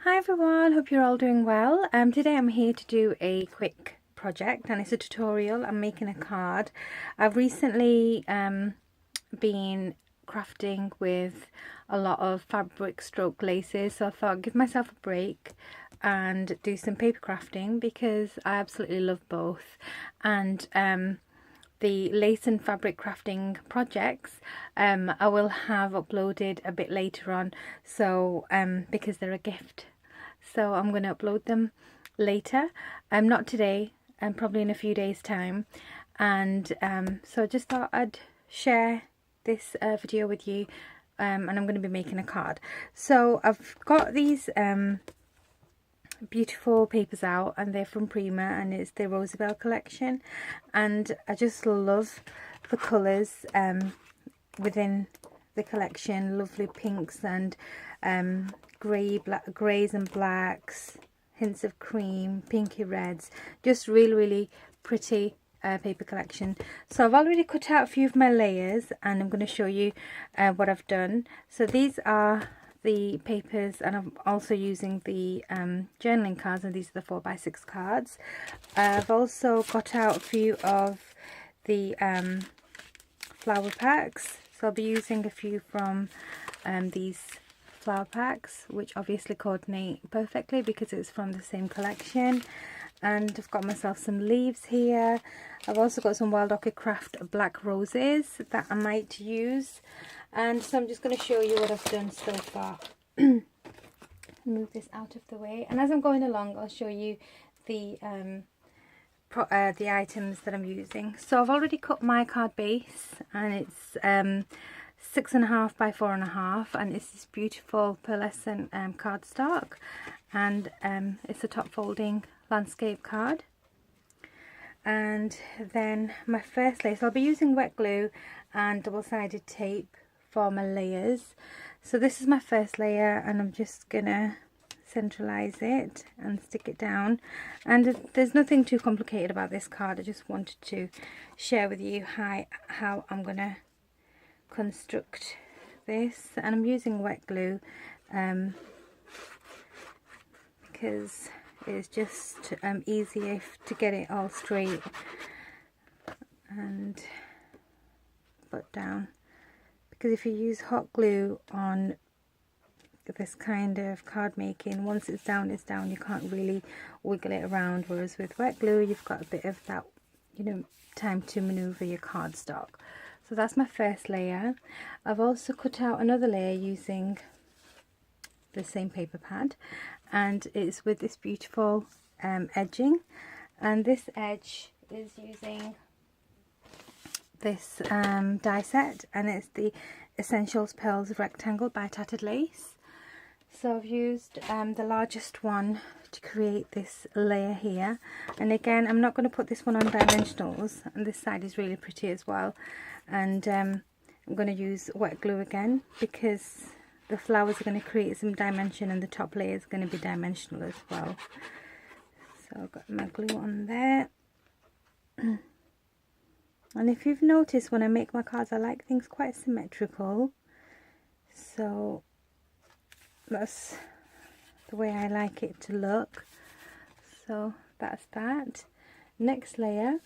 Hi everyone, hope you're all doing well. Today I'm here to do a quick project and it's a tutorial. I'm making a card. I've recently been crafting with a lot of fabric stroke laces, so I thought I'd give myself a break and do some paper crafting because I absolutely love both. And the lace and fabric crafting projects I will have uploaded a bit later on, so because they're a gift, so I'm going to upload them later, not today, probably in a few days time. And so I just thought I'd share this video with you, and I'm going to be making a card. So I've got these beautiful papers out, and they're from Prima, and it's the RossieBelle collection, and I just love the colours within the collection. Lovely pinks and greys and blacks, hints of cream, pinky reds, just really pretty paper collection. So I've already cut out a few of my layers and I'm going to show you what I've done. So these are the papers, and I'm also using the journaling cards, and these are the 4x6 cards. I've also got out a few of the flower packs, so I'll be using a few from these flower packs, which obviously coordinate perfectly because it's from the same collection. And I've got myself some leaves here. I've also got some Wild Orchid Craft black roses that I might use. And so I'm just going to show you what I've done so far. Move this out of the way, and as I'm going along I'll show you the items that I'm using. So I've already cut my card base, and it's 6.5 by 4.5, and it's this beautiful pearlescent cardstock, and it's a top folding landscape card. And then my first layer, so I'll be using wet glue and double-sided tape for my layers. So this is my first layer, and I'm just gonna centralize it and stick it down. And there's nothing too complicated about this card. I just wanted to share with you how I'm gonna construct this, and I'm using wet glue because it's just easier to get it all straight and put down. Because if you use hot glue on this kind of card making, once it's down, it's down. You can't really wiggle it around, whereas with wet glue you've got a bit of that, time to maneuver your cardstock. So that's my first layer. I've also cut out another layer using the same paper pad, and it's with this beautiful edging, and this edge is using this die set, and it's the Essentials Pearls Rectangle by Tattered Lace. So I've used the largest one to create this layer here, and again I'm not going to put this one on dimensionals, and this side is really pretty as well. And I'm going to use wet glue again because the flowers are going to create some dimension, and the top layer is going to be dimensional as well. So I've got my glue on there. And if you've noticed, when I make my cards, I like things quite symmetrical, so that's the way I like it to look. So that's that. Next layer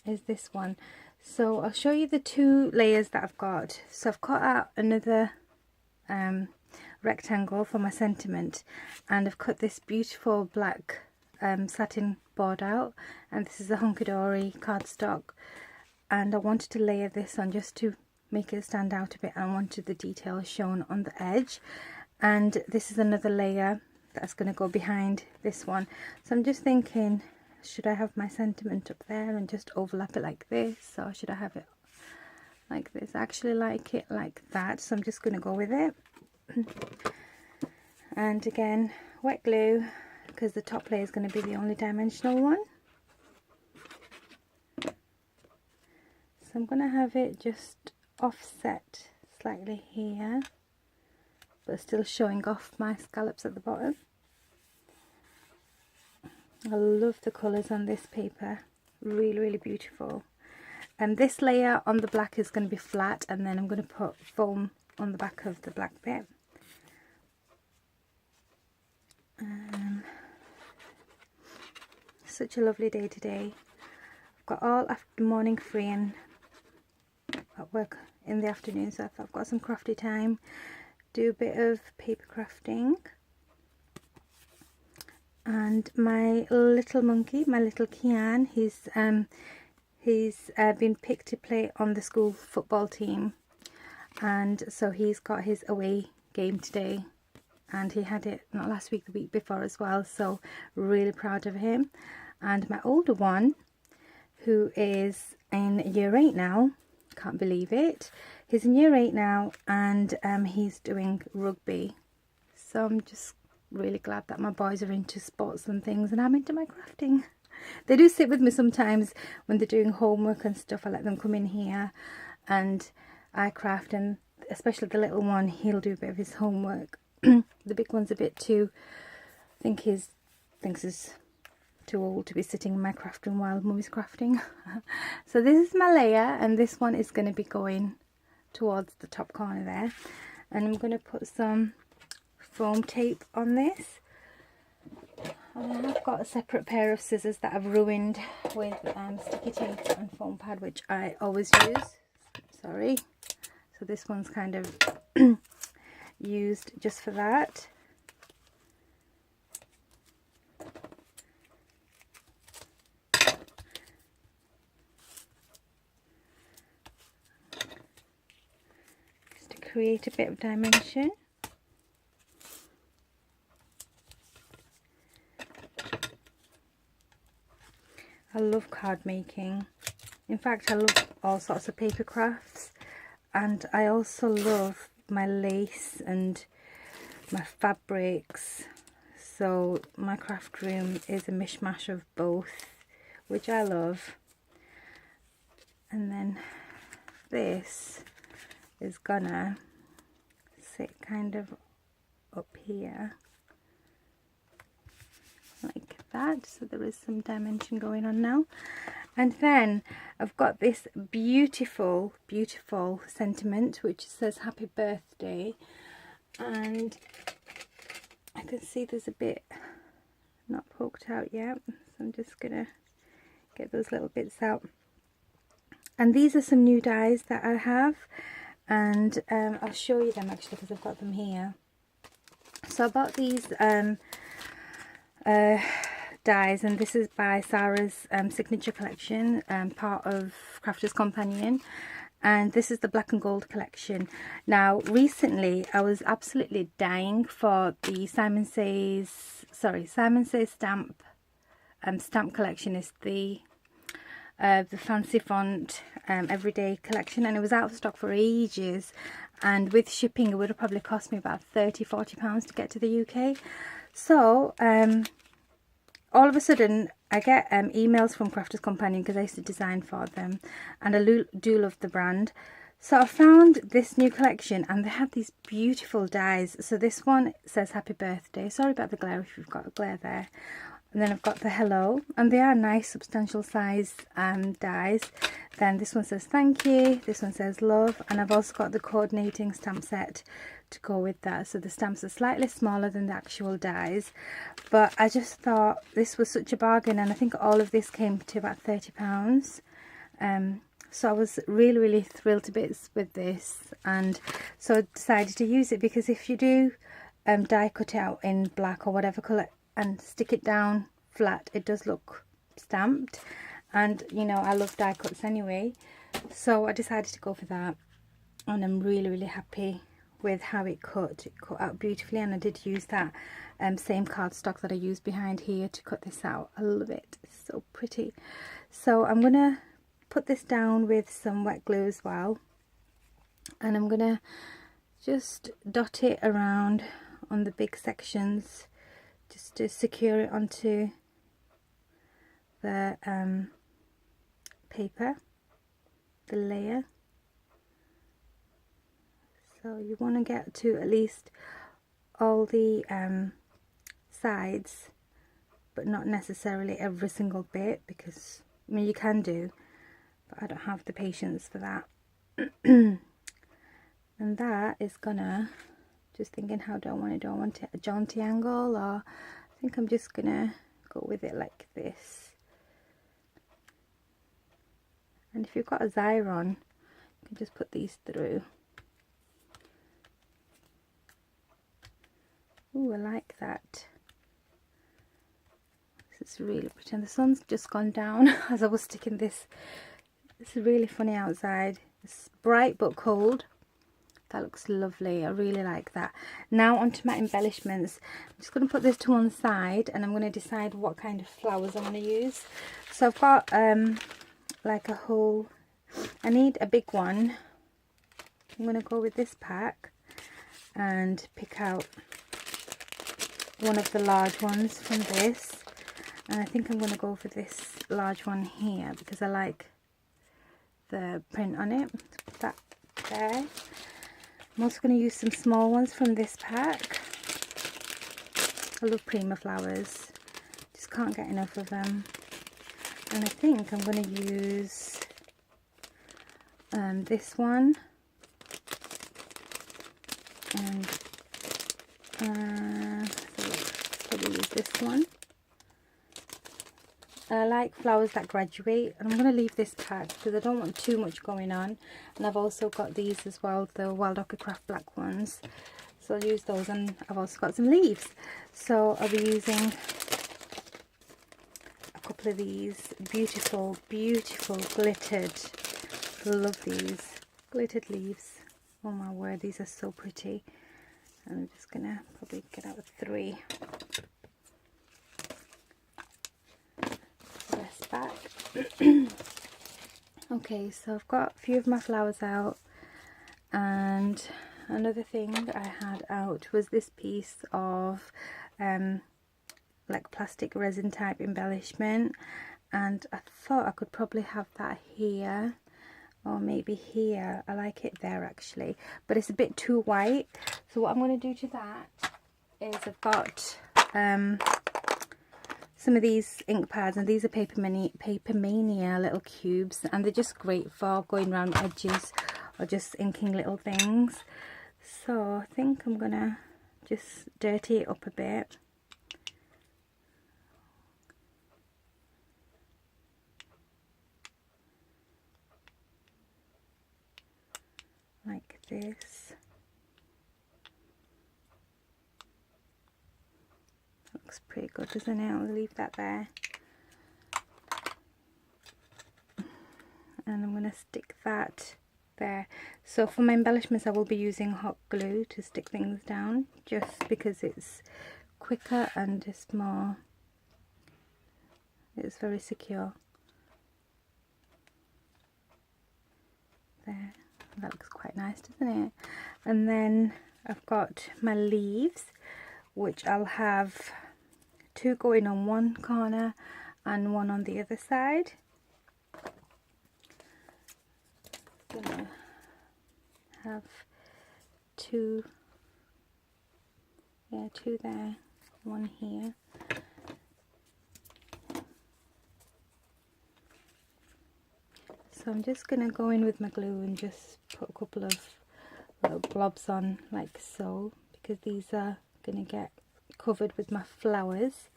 is this one. So I'll show you the two layers that I've got. So I've cut out another rectangle for my sentiment, and I've cut this beautiful black satin board out, and this is a Hunky-Dory cardstock, and I wanted to layer this on just to make it stand out a bit, and I wanted the details shown on the edge. And this is another layer that's going to go behind this one. So I'm just thinking, should I have my sentiment up there and just overlap it like this, or should I have it like this? I actually like it like that, so I'm just going to go with it. And again, wet glue, because the top layer is going to be the only dimensional one. So I'm going to have it just offset slightly here, but still showing off my scallops at the bottom. I love the colours on this paper, really beautiful. And this layer on the black is going to be flat, and then I'm going to put foam on the back of the black bit. Such a lovely day today. I've got all after morning free and at work in the afternoon, so I've got some crafty time. Do a bit of paper crafting. And my little monkey, my little Kian, he's been picked to play on the school football team, and so he's got his away game today, and he had it not last week, the week before as well, so really proud of him. And my older one, who is in year 8 now, can't believe it, he's in year 8 now, and he's doing rugby. So I'm just really glad that my boys are into sports and things, and I'm into my crafting. They do sit with me sometimes when they're doing homework and stuff. I let them come in here and I craft, and especially the little one, he'll do a bit of his homework. The big one's a bit too, I think thinks he's too old to be sitting in my craft room while Mummy's crafting. So this is my layer, and this one is going to be going towards the top corner there, and I'm going to put some foam tape on this. And I've got a separate pair of scissors that I've ruined with sticky tape and foam pad, which I always use. Sorry. So this one's kind of used just for that. Just to create a bit of dimension. I love card making. In fact, I love all sorts of paper crafts, and I also love my lace and my fabrics. So my craft room is a mishmash of both, which I love. And then this is gonna sit kind of up here like that, so there is some dimension going on now. And then I've got this beautiful sentiment which says happy birthday, and I can see there's a bit not poked out yet, so I'm just gonna get those little bits out. And these are some new dies that I have, and I'll show you them actually because I've got them here. So I bought these dies, and this is by Sarah's signature collection, part of Crafter's Companion, and this is the black and gold collection. Now recently I was absolutely dying for the Simon Says stamp collection. Is the fancy font everyday collection, and it was out of stock for ages, and with shipping it would have probably cost me about £30–40 to get to the UK. So all of a sudden I get emails from Crafter's Companion, because I used to design for them, and I do love the brand. So I found this new collection, and they have these beautiful dies. So this one says happy birthday. Sorry about the glare if you've got a glare there. And then I've got the hello, and they are nice substantial size dies. Then this one says thank you, this one says love, and I've also got the coordinating stamp set to go with that. So the stamps are slightly smaller than the actual dies, but I just thought this was such a bargain, and I think all of this came to about £30. So I was really thrilled to bits with this, and so I decided to use it, because if you do die cut it out in black or whatever colour and stick it down flat, it does look stamped, and you know I love die cuts anyway, so I decided to go for that, and I'm really happy with how it cut out beautifully. And I did use that same cardstock that I used behind here to cut this out. I love it, it's so pretty. So I'm gonna put this down with some wet glue as well, and I'm gonna just dot it around on the big sections just to secure it onto the paper, the layer. So you want to get to at least all the sides, but not necessarily every single bit, because I mean you can do, but I don't have the patience for that. And that is gonna Just thinking, how do I want it? Do I want it a jaunty angle, or I think I'm just gonna go with it like this. And if you've got a Xyron, you can just put these through. Ooh, I like that. This is really pretty. And the sun's just gone down as I was sticking this. It's really funny outside. It's bright but cold. That looks lovely. I really like that. Now onto my embellishments. I'm just going to put this to one side, and I'm going to decide what kind of flowers I want to use. So I've got like a whole, I need a big one. I'm going to go with this pack and pick out one of the large ones from this. And I think I'm going to go for this large one here because I like the print on it. Put that there. I'm also going to use some small ones from this pack. I love Prima flowers. Just can't get enough of them. And I think I'm going to use this one. And probably use this one. I like flowers that graduate, and I'm going to leave this pack because I don't want too much going on. And I've also got these as well, the Wild Orchid Craft black ones, so I'll use those. And I've also got some leaves, so I'll be using a couple of these beautiful glittered, love these glittered leaves. Oh my word, these are so pretty. And I'm just gonna probably get out 3. Back. Okay, so I've got a few of my flowers out, and another thing I had out was this piece of like plastic resin type embellishment, and I thought I could probably have that here or maybe here. I like it there actually, but it's a bit too white. So what I'm going to do to that is I've got some of these ink pads, and these are Paper Mania little cubes, and they're just great for going around edges or just inking little things. So I think I'm gonna just dirty it up a bit. Like this. Looks pretty good, doesn't it? I'll leave that there. And I'm going to stick that there. So for my embellishments I will be using hot glue to stick things down, just because it's quicker and it's very secure. There. That looks quite nice, doesn't it? And then I've got my leaves, which I'll have 2 going on one corner and 1 on the other side. Gonna have 2, yeah, 2 there, 1 here. So I'm just gonna go in with my glue and just put a couple of little blobs on like so, because these are gonna get covered with my flowers.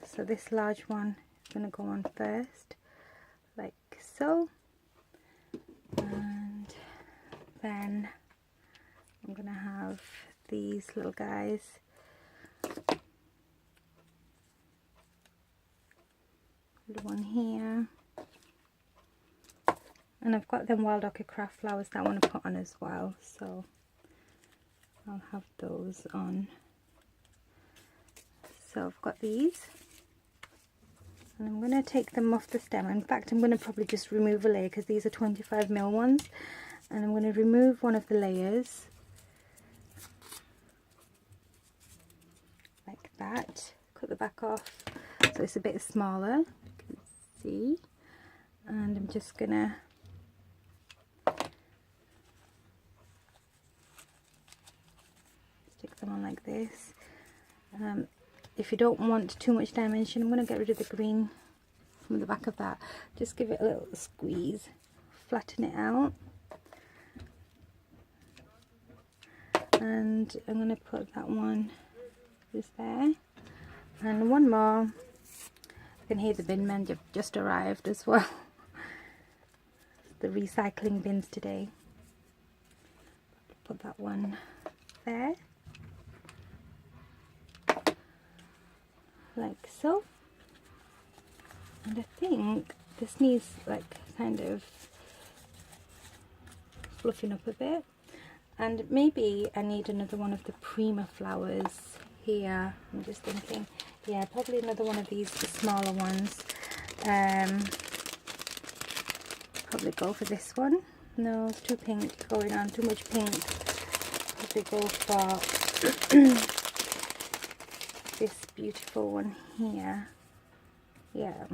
So this large one is going to go on first, like so, and then I'm going to have these little guys one here, and I've got them Wild Orchid Craft flowers that I want to put on as well, so I'll have those on. So I've got these, and I'm going to take them off the stem. In fact, I'm going to probably just remove a layer because these are 25mm ones, and I'm going to remove one of the layers like that, cut the back off so it's a bit smaller, you can see, and I'm just going to stick them on like this. If you don't want too much dimension, I'm going to get rid of the green from the back of that. Just give it a little squeeze, flatten it out, and I'm going to put that one just there, and one more. I can hear the bin men have just arrived as well. The recycling bins today. Put that one there, like so. And I think this needs like kind of fluffing up a bit, and maybe I need another one of the Prima flowers here. I'm just thinking, yeah, probably another one of these, the smaller ones. Probably go for this one. No, it's too pink going on, too much pink. Probably go for this beautiful one here. Yeah.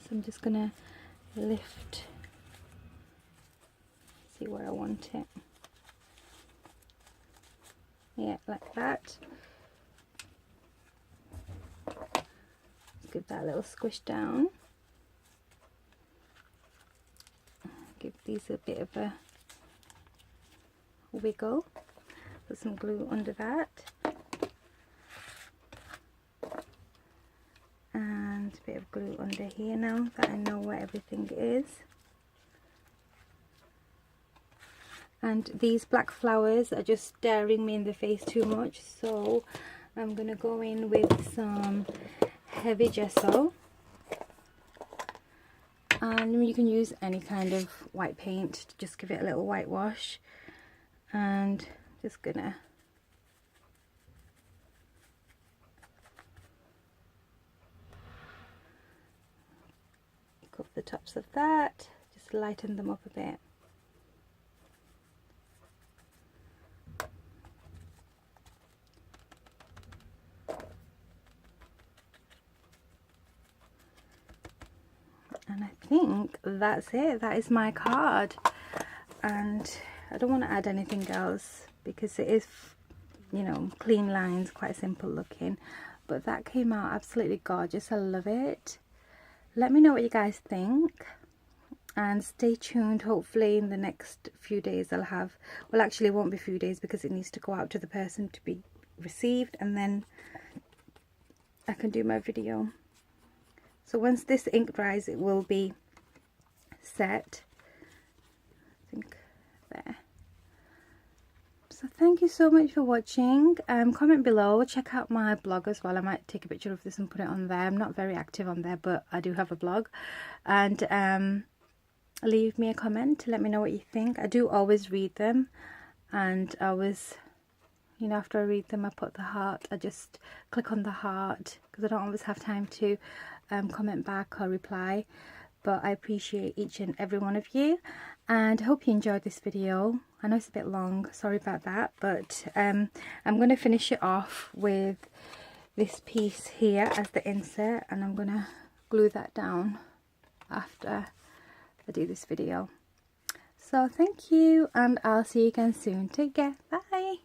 So I'm just gonna lift, see where I want it. Yeah, like that. Give that a little squish down. Give these a bit of a wiggle. Put some glue under that. And a bit of glue under here now that I know where everything is. And these black flowers are just staring me in the face too much, so I'm going to go in with some heavy gesso. And you can use any kind of white paint to just give it a little whitewash. And just gonna cover the tops of that, just lighten them up a bit. And I think that's it. That is my card, and I don't want to add anything else because it is, you know, clean lines, quite simple looking, but that came out absolutely gorgeous. I love it. Let me know what you guys think, and stay tuned. Hopefully in the next few days I'll have, well, actually it won't be a few days because it needs to go out to the person to be received, and then I can do my video. So once this ink dries, it will be set. I think there. So thank you so much for watching. Comment below, check out my blog as well. I might take a picture of this and put it on there. I'm not very active on there, but I do have a blog. And leave me a comment to let me know what you think. I do always read them, and I always, you know, after I read them I put the heart. I just click on the heart because I don't always have time to comment back or reply, but I appreciate each and every one of you, and I hope you enjoyed this video. I know it's a bit long, sorry about that, but I'm going to finish it off with this piece here as the insert, and I'm going to glue that down after I do this video. So thank you, and I'll see you again soon. Take care, bye.